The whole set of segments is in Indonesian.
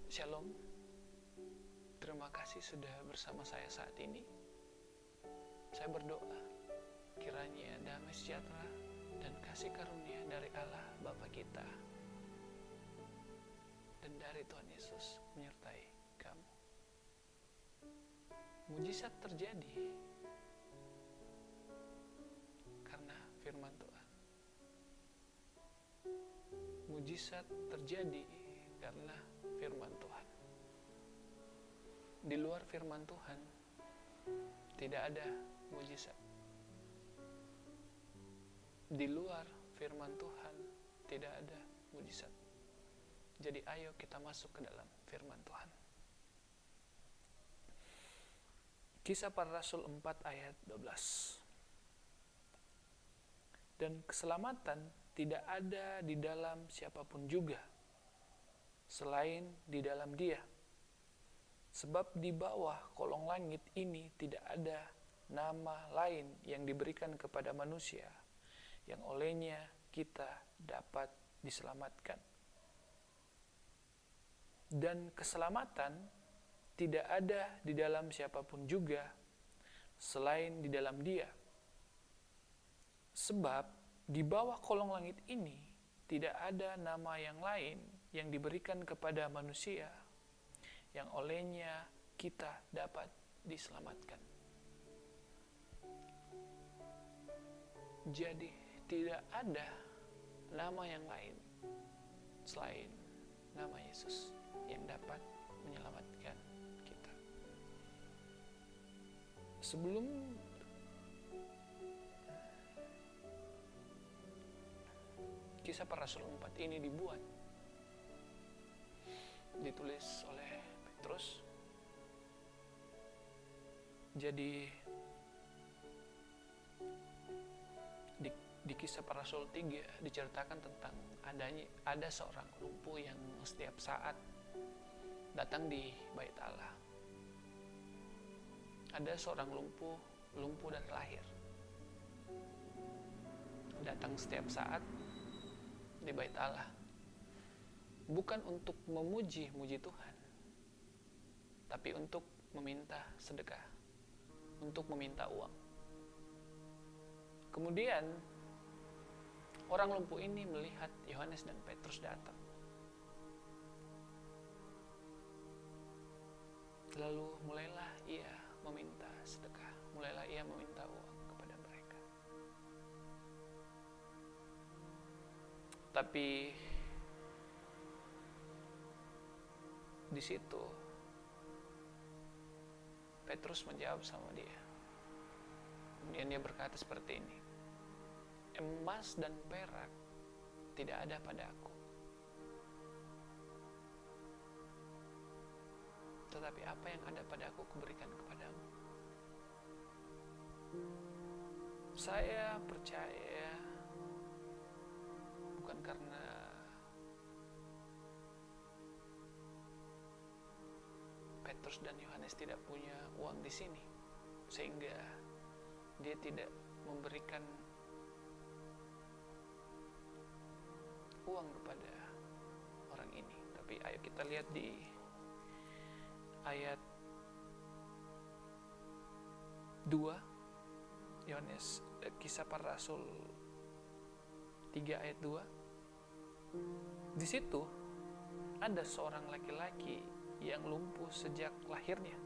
Shalom, terima kasih sudah bersama saya saat ini. Saya berdoa, kiranya damai sejahtera dan kasih karunia dari Allah Bapa kita dan dari Tuhan Yesus menyertai kamu. Mujizat terjadi karena firman Tuhan. Mujizat terjadi karena firman Tuhan. Di luar firman Tuhan tidak ada mujizat. Di luar firman Tuhan tidak ada mujizat. Jadi ayo kita masuk ke dalam firman Tuhan. Kisah Para Rasul 4 ayat 12. Dan keselamatan tidak ada di dalam siapapun juga selain di dalam Dia. Sebab di bawah kolong langit ini tidak ada nama lain yang diberikan kepada manusia yang olehnya kita dapat diselamatkan. Dan keselamatan tidak ada di dalam siapapun juga selain di dalam Dia. Sebab di bawah kolong langit ini tidak ada nama yang lain yang diberikan kepada manusia yang olehnya kita dapat diselamatkan. Jadi tidak ada nama yang lain selain nama Yesus yang dapat menyelamatkan kita. Sebelum Kisah Para Rasul 4 ini dibuat, ditulis oleh Petrus. Jadi di Kisah Para Rasul 3 diceritakan tentang ada seorang lumpuh yang setiap saat datang di Bait Allah. Ada seorang lumpuh dari lahir, datang setiap saat di Bait Allah, bukan untuk memuji-muji Tuhan, tapi untuk meminta sedekah, untuk meminta uang. Kemudian orang lumpuh ini melihat Yohanes dan Petrus datang. Lalu mulailah ia meminta sedekah, mulailah ia meminta uang kepada mereka. Tapi di situ Petrus menjawab sama dia. Kemudian dia berkata seperti ini, emas dan perak tidak ada pada aku, tetapi apa yang ada pada aku kuberikan kepadamu. Saya percaya bukan karena Petrus dan Yohanes tidak punya uang di sini, sehingga dia tidak memberikan uang kepada orang ini. Tapi ayo kita lihat di ayat 2 Yohanes, Kisah Para Rasul 3 ayat 2. Di situ ada seorang laki-laki yang lumpuh sejak lahirnya,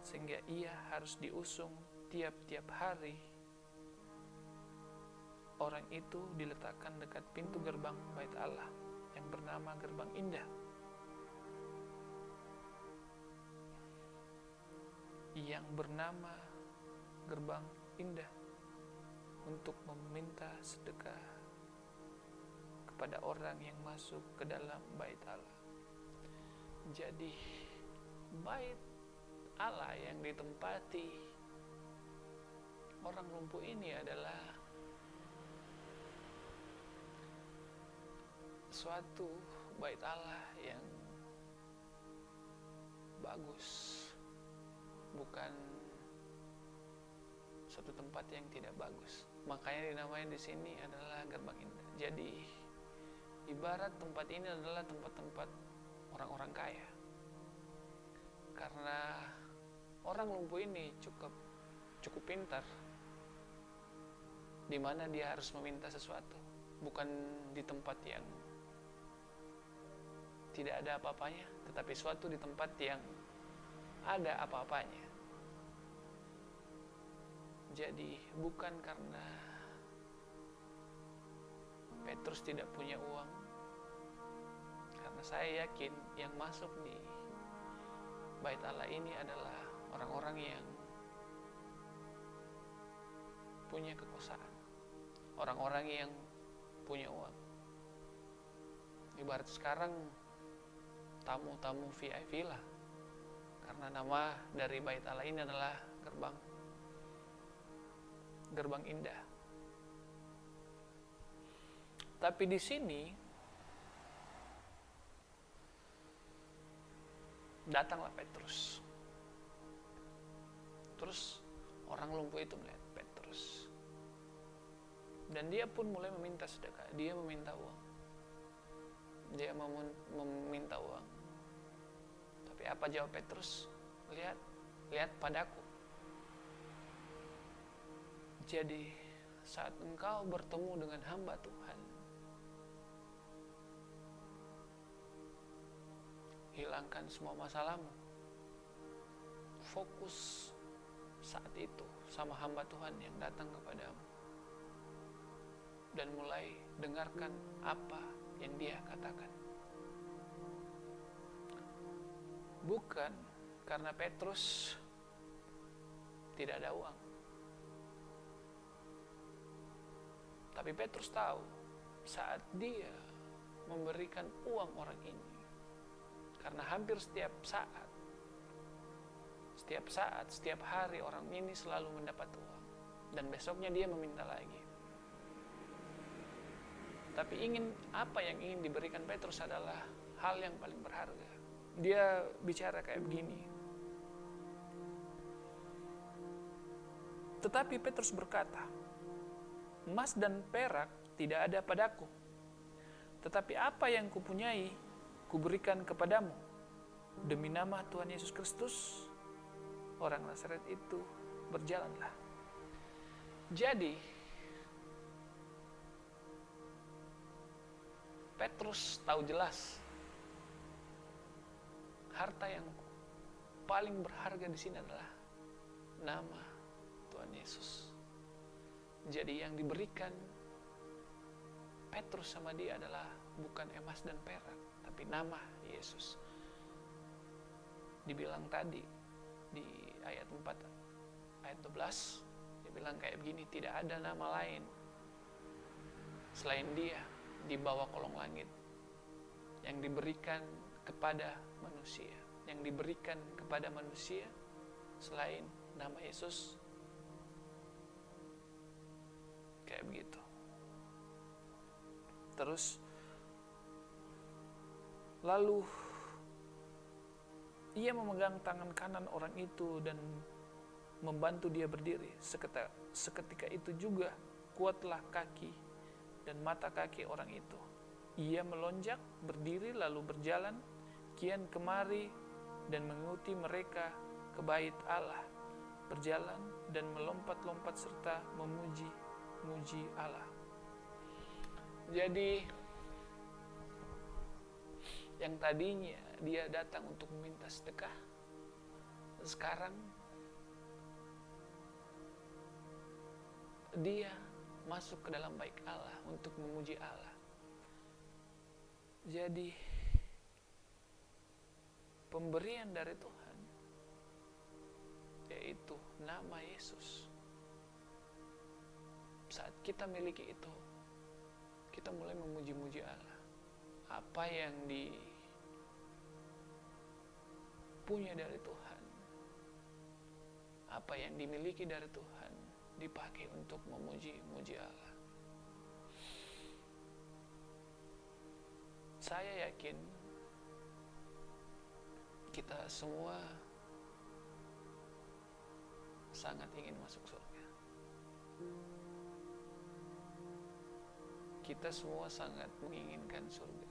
sehingga ia harus diusung tiap-tiap hari. Orang itu diletakkan dekat pintu gerbang Bait Allah yang bernama Gerbang Indah. Yang bernama Gerbang Indah untuk meminta sedekah kepada orang yang masuk ke dalam Bait Allah. Jadi Bait Allah yang ditempati orang lumpuh ini adalah suatu Bait Allah yang bagus, bukan suatu tempat yang tidak bagus. Makanya dinamai di sini adalah Gerbang Indah. Jadi ibarat tempat ini adalah tempat-tempat orang-orang kaya. Karena orang lumpuh ini cukup pintar, di mana dia harus meminta sesuatu, bukan di tempat yang tidak ada apa-apanya, tetapi suatu di tempat yang ada apa-apanya. Jadi bukan karena Petrus tidak punya uang, karena saya yakin yang masuk di Bait Allah ini adalah orang-orang yang punya kekuasaan, orang-orang yang punya uang. Ibarat sekarang tamu-tamu VIP lah, karena nama dari Bait Allah ini adalah gerbang indah. Tapi di sini datanglah Petrus. Terus orang lumpuh itu melihat Petrus, dan dia pun mulai meminta sedekah. Dia meminta uang. Dia meminta uang. Tapi apa jawab Petrus? Lihat padaku. Jadi saat engkau bertemu dengan hamba Tuhan, hilangkan semua masalahmu. Fokus saat itu sama hamba Tuhan yang datang kepadamu, dan mulai dengarkan apa yang dia katakan. Bukan karena Petrus tidak ada uang, tapi Petrus tahu saat dia memberikan uang orang ini, karena hampir setiap saat, setiap hari orang ini selalu mendapat uang, dan besoknya dia meminta lagi. Tapi apa yang ingin diberikan Petrus adalah hal yang paling berharga. Dia bicara kayak begini. Tetapi Petrus berkata, emas dan perak tidak ada padaku, tetapi apa yang kupunyai kuberikan kepadamu. Demi nama Tuhan Yesus Kristus, orang Nazaret itu berjalanlah. Jadi Petrus tahu jelas harta yang paling berharga di sini adalah nama Tuhan Yesus. Jadi yang diberikan Petrus sama dia adalah bukan emas dan perak, tapi nama Yesus. Dibilang tadi di ayat 4, ayat 12, dia bilang kayak begini, tidak ada nama lain selain dia di bawah kolong langit yang diberikan kepada manusia, selain nama Yesus. Kayak begitu. Terus lalu ia memegang tangan kanan orang itu dan membantu dia berdiri. Seketika itu juga kuatlah kaki dan mata kaki orang itu. Ia melonjak, berdiri, lalu berjalan kian kemari dan mengikuti mereka ke bait Allah, berjalan dan melompat-lompat serta memuji Allah. Jadi yang tadinya dia datang untuk meminta sedekah, sekarang dia masuk ke dalam bait Allah untuk memuji Allah. Jadi pemberian dari Tuhan, yaitu nama Yesus. Saat kita miliki itu, kita mulai memuji-muji Allah. Apa yang dipunya dari Tuhan, apa yang dimiliki dari Tuhan, dipakai untuk memuji-muji Allah. Saya yakin kita semua sangat ingin masuk surga. Kita semua sangat menginginkan surga.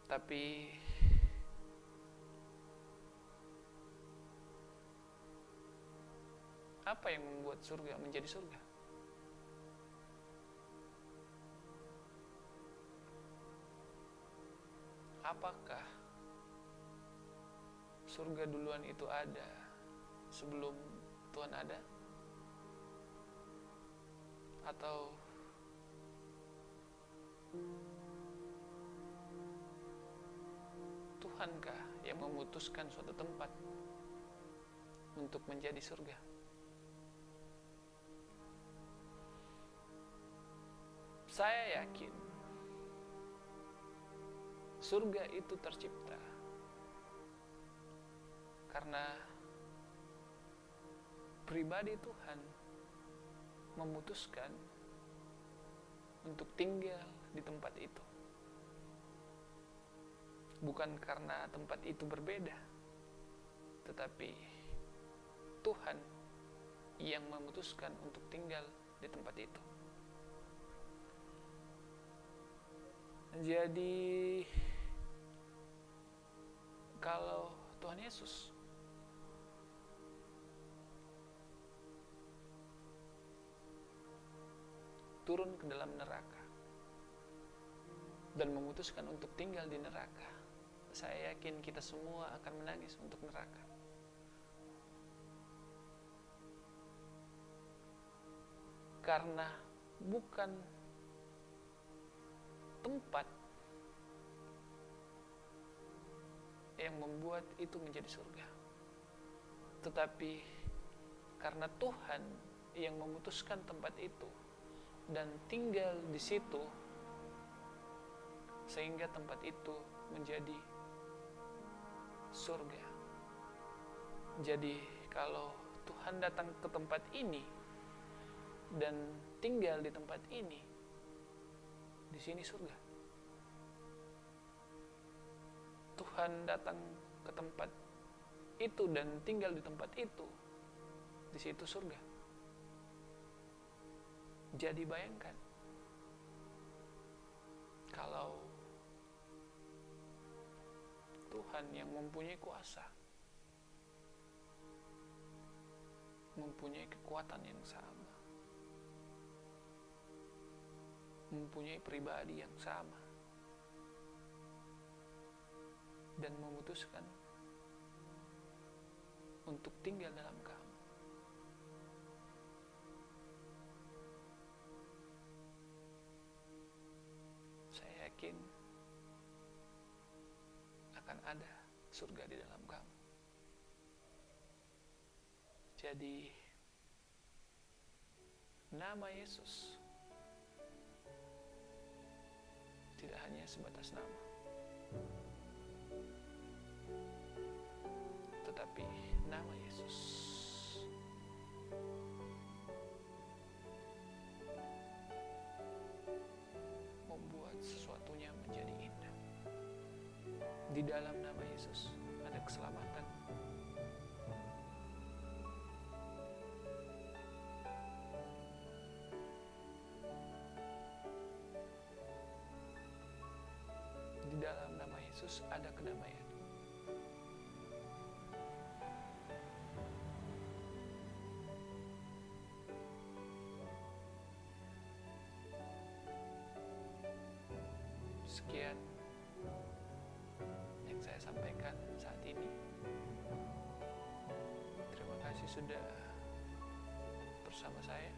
Tapi apa yang membuat surga menjadi surga? Apakah surga duluan itu ada sebelum Tuhan ada? Atau Tuhankah yang memutuskan suatu tempat untuk menjadi surga? Saya yakin surga itu tercipta karena pribadi Tuhan memutuskan untuk tinggal di tempat itu. Bukan karena tempat itu berbeda, tetapi Tuhan yang memutuskan untuk tinggal di tempat itu. Jadi kalau Tuhan Yesus turun ke dalam neraka dan memutuskan untuk tinggal di neraka, saya yakin kita semua akan menangis untuk neraka. Karena bukan tempat yang membuat itu menjadi surga, tetapi karena Tuhan yang memutuskan tempat itu dan tinggal di situ, sehingga tempat itu menjadi surga. Jadi kalau Tuhan datang ke tempat ini dan tinggal di tempat ini, di sini surga. Tuhan datang ke tempat itu dan tinggal di tempat itu, di situ surga. Jadi bayangkan kalau Tuhan yang mempunyai kuasa, mempunyai kekuatan yang sama, mempunyai pribadi yang sama, dan memutuskan untuk tinggal dalam kamu. Saya yakin akan ada surga di dalam kamu. Jadi nama Yesus tidak hanya sebatas nama, tetapi nama Yesus membuat sesuatunya menjadi indah. Di dalam nama Yesus ada keselamatan. Di dalam nama Yesus ada kedamaian. Sekian yang saya sampaikan saat ini. Terima kasih sudah bersama saya.